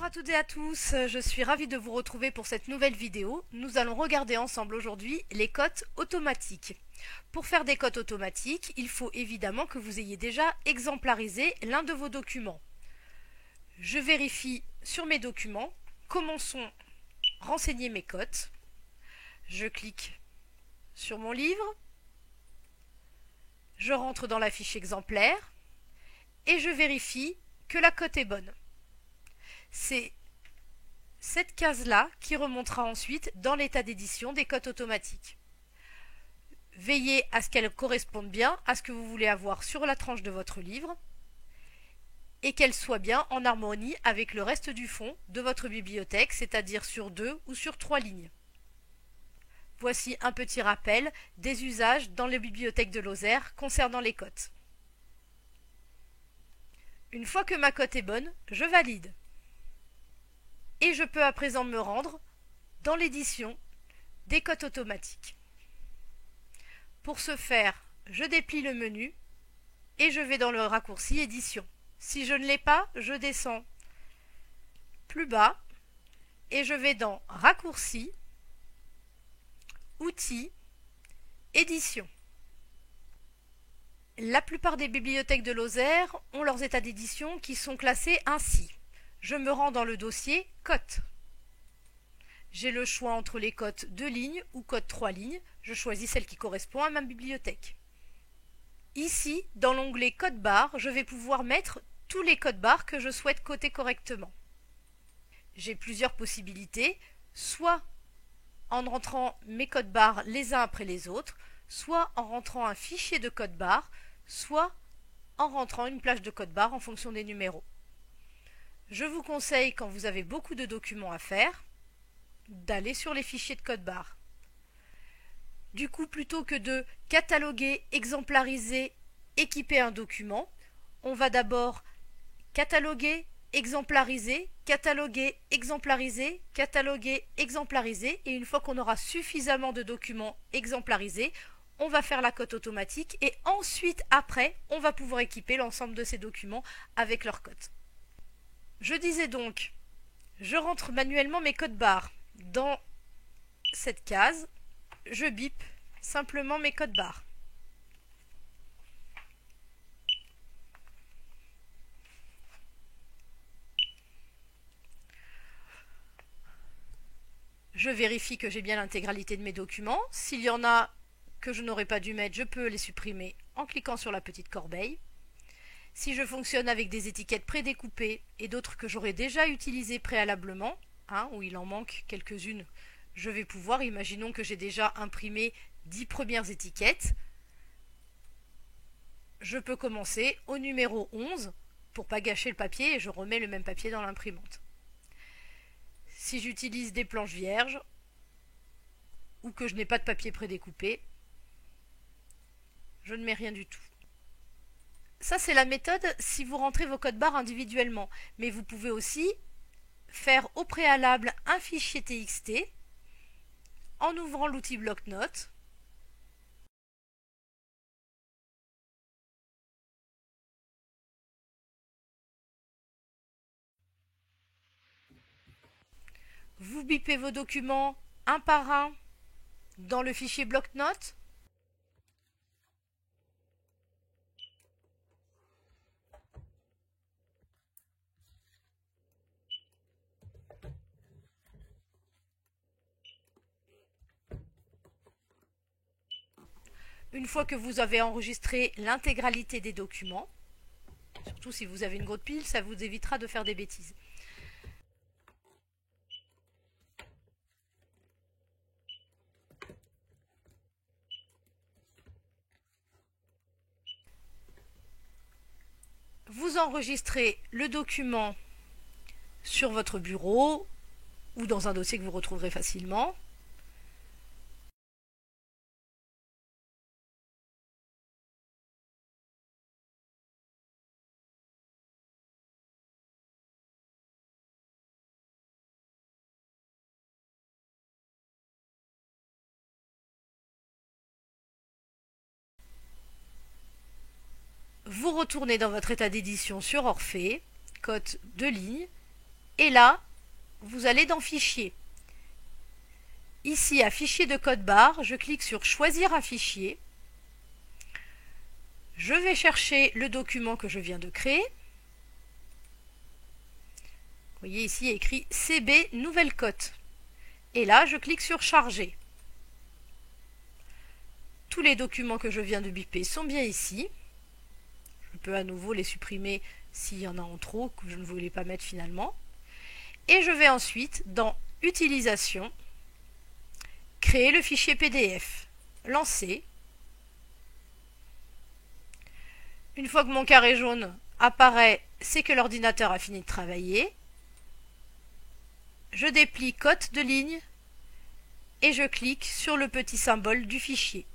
à toutes et à tous, je suis ravie de vous retrouver pour cette nouvelle vidéo. Nous allons regarder ensemble aujourd'hui les cotes automatiques. Pour faire des cotes automatiques, il faut évidemment que vous ayez déjà exemplarisé l'un de vos documents. Je vérifie sur mes documents comment sont renseignées mes cotes. Je clique sur mon livre, je rentre dans la fiche exemplaire et je vérifie que la cote est bonne. C'est cette case-là qui remontera ensuite dans l'état d'édition des cotes automatiques. Veillez à ce qu'elle corresponde bien à ce que vous voulez avoir sur la tranche de votre livre et qu'elle soit bien en harmonie avec le reste du fond de votre bibliothèque, c'est-à-dire sur 2 ou sur 3 lignes. Voici un petit rappel des usages dans les bibliothèques de Lozère concernant les cotes. Une fois que ma cote est bonne, je valide. Et je peux à présent me rendre dans l'édition des cotes automatiques. Pour ce faire, je déplie le menu et je vais dans le raccourci édition. Si je ne l'ai pas, je descends plus bas et je vais dans raccourci, outils, édition. La plupart des bibliothèques de Lozère ont leurs états d'édition qui sont classés ainsi. Je me rends dans le dossier cotes. J'ai le choix entre les cotes 2 lignes ou cotes 3 lignes. Je choisis celle qui correspond à ma bibliothèque. Ici, dans l'onglet code barre, je vais pouvoir mettre tous les codes barres que je souhaite coter correctement. J'ai plusieurs possibilités, soit en rentrant mes codes barres les uns après les autres, soit en rentrant un fichier de code barres, soit en rentrant une plage de code barres en fonction des numéros. Je vous conseille, quand vous avez beaucoup de documents à faire, d'aller sur les fichiers de code barre. Du coup, plutôt que de cataloguer, exemplariser, équiper un document, on va d'abord cataloguer, exemplariser, cataloguer, exemplariser, cataloguer, exemplariser, et une fois qu'on aura suffisamment de documents exemplarisés, on va faire la cote automatique et ensuite, après, on va pouvoir équiper l'ensemble de ces documents avec leur cote. Je disais donc, je rentre manuellement mes codes barres dans cette case, je bip simplement mes codes barres. Je vérifie que j'ai bien l'intégralité de mes documents. S'il y en a que je n'aurais pas dû mettre, je peux les supprimer en cliquant sur la petite corbeille. Si je fonctionne avec des étiquettes prédécoupées et d'autres que j'aurais déjà utilisées préalablement, où il en manque quelques-unes, je vais pouvoir, imaginons que j'ai déjà imprimé 10 premières étiquettes, je peux commencer au numéro 11 pour pas gâcher le papier et je remets le même papier dans l'imprimante. Si j'utilise des planches vierges ou que je n'ai pas de papier prédécoupé, je ne mets rien du tout. Ça, c'est la méthode si vous rentrez vos codes barres individuellement. Mais vous pouvez aussi faire au préalable un fichier TXT en ouvrant l'outil bloc-notes. Vous bipez vos documents un par un dans le fichier bloc-notes. Une fois que vous avez enregistré l'intégralité des documents, surtout si vous avez une grosse pile, ça vous évitera de faire des bêtises. Vous enregistrez le document sur votre bureau ou dans un dossier que vous retrouverez facilement. Vous retournez dans votre état d'édition sur Orphée, cote 2 lignes, Et là, vous allez dans Fichier. Ici, à Fichier de code barre, je clique sur Choisir un fichier. Je vais chercher le document que je viens de créer. Vous voyez ici, il y a écrit CB nouvelle cote. Et là, je clique sur Charger. Tous les documents que je viens de biper sont bien ici. Je peux à nouveau les supprimer s'il y en a en trop, que je ne voulais pas mettre finalement. Et je vais ensuite, dans Utilisation, créer le fichier PDF. Lancer. Une fois que mon carré jaune apparaît, c'est que l'ordinateur a fini de travailler. Je déplie cote de ligne et je clique sur le petit symbole du fichier.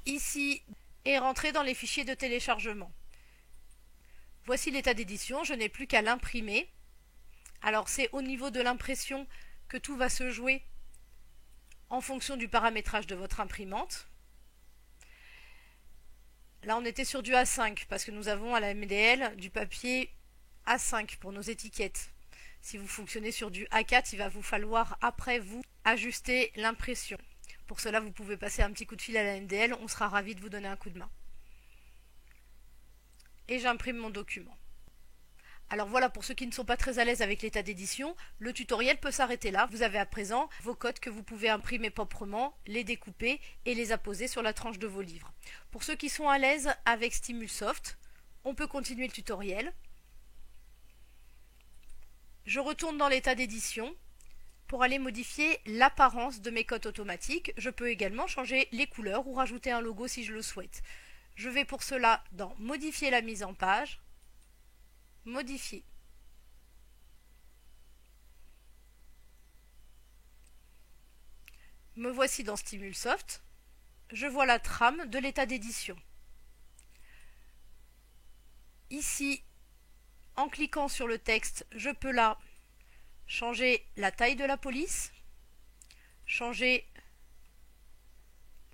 Ici est rentré dans les fichiers de téléchargement. Voici l'état d'édition, je n'ai plus qu'à l'imprimer. Alors c'est au niveau de l'impression que tout va se jouer en fonction du paramétrage de votre imprimante. Là, on était sur du A5 parce que nous avons à la MDL du papier A5 pour nos étiquettes. Si vous fonctionnez sur du A4, il va vous falloir après vous ajuster l'impression. Pour cela, vous pouvez passer un petit coup de fil à la MDL, on sera ravis de vous donner un coup de main. Et j'imprime mon document. Alors voilà, pour ceux qui ne sont pas très à l'aise avec l'état d'édition, le tutoriel peut s'arrêter là. Vous avez à présent vos codes que vous pouvez imprimer proprement, les découper et les apposer sur la tranche de vos livres. Pour ceux qui sont à l'aise avec Stimulsoft, on peut continuer le tutoriel. Je retourne dans l'état d'édition. Pour aller modifier l'apparence de mes codes automatiques, je peux également changer les couleurs ou rajouter un logo si je le souhaite. Je vais pour cela dans Modifier la mise en page, Modifier. Me voici dans Stimulsoft. Je vois la trame de l'état d'édition. Ici, en cliquant sur le texte, je peux là changer la taille de la police, changer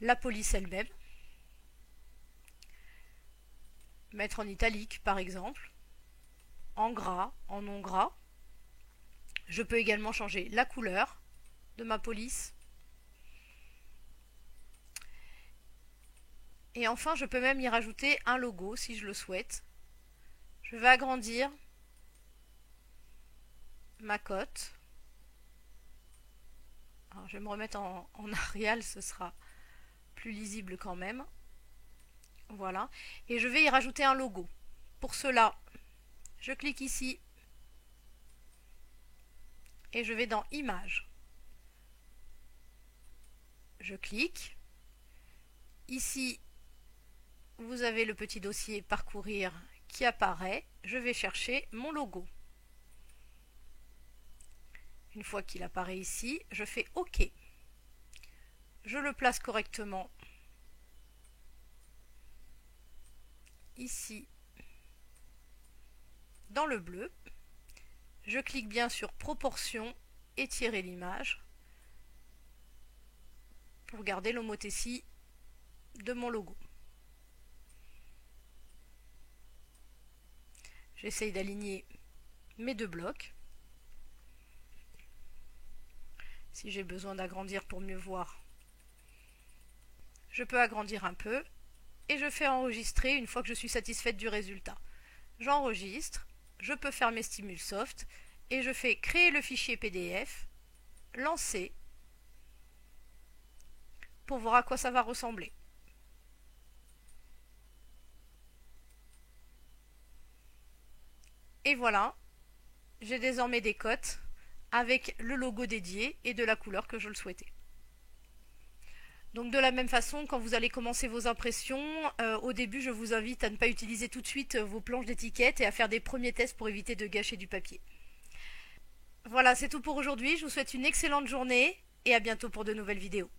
la police elle-même, mettre en italique par exemple, en gras, en non gras. Je peux également changer la couleur de ma police. Et enfin, je peux même y rajouter un logo si je le souhaite. Je vais agrandir ma cote. Alors, je vais me remettre en Arial, ce sera plus lisible quand même. Voilà. Et je vais y rajouter un logo. Pour cela, je clique ici et je vais dans Images. Je clique. Ici, vous avez le petit dossier Parcourir qui apparaît. Je vais chercher mon logo. Une fois qu'il apparaît ici, je fais OK. Je le place correctement ici dans le bleu. Je clique bien sur Proportion, étirer l'image pour garder l'homothétie de mon logo. J'essaye d'aligner mes deux blocs. Si j'ai besoin d'agrandir pour mieux voir, je peux agrandir un peu et je fais enregistrer une fois que je suis satisfaite du résultat. J'enregistre, je peux fermer Stimulsoft et je fais créer le fichier PDF, lancer, pour voir à quoi ça va ressembler. Et voilà, j'ai désormais des cotes avec le logo dédié et de la couleur que je le souhaitais. Donc de la même façon, quand vous allez commencer vos impressions, au début je vous invite à ne pas utiliser tout de suite vos planches d'étiquette et à faire des premiers tests pour éviter de gâcher du papier. Voilà, c'est tout pour aujourd'hui, je vous souhaite une excellente journée et à bientôt pour de nouvelles vidéos.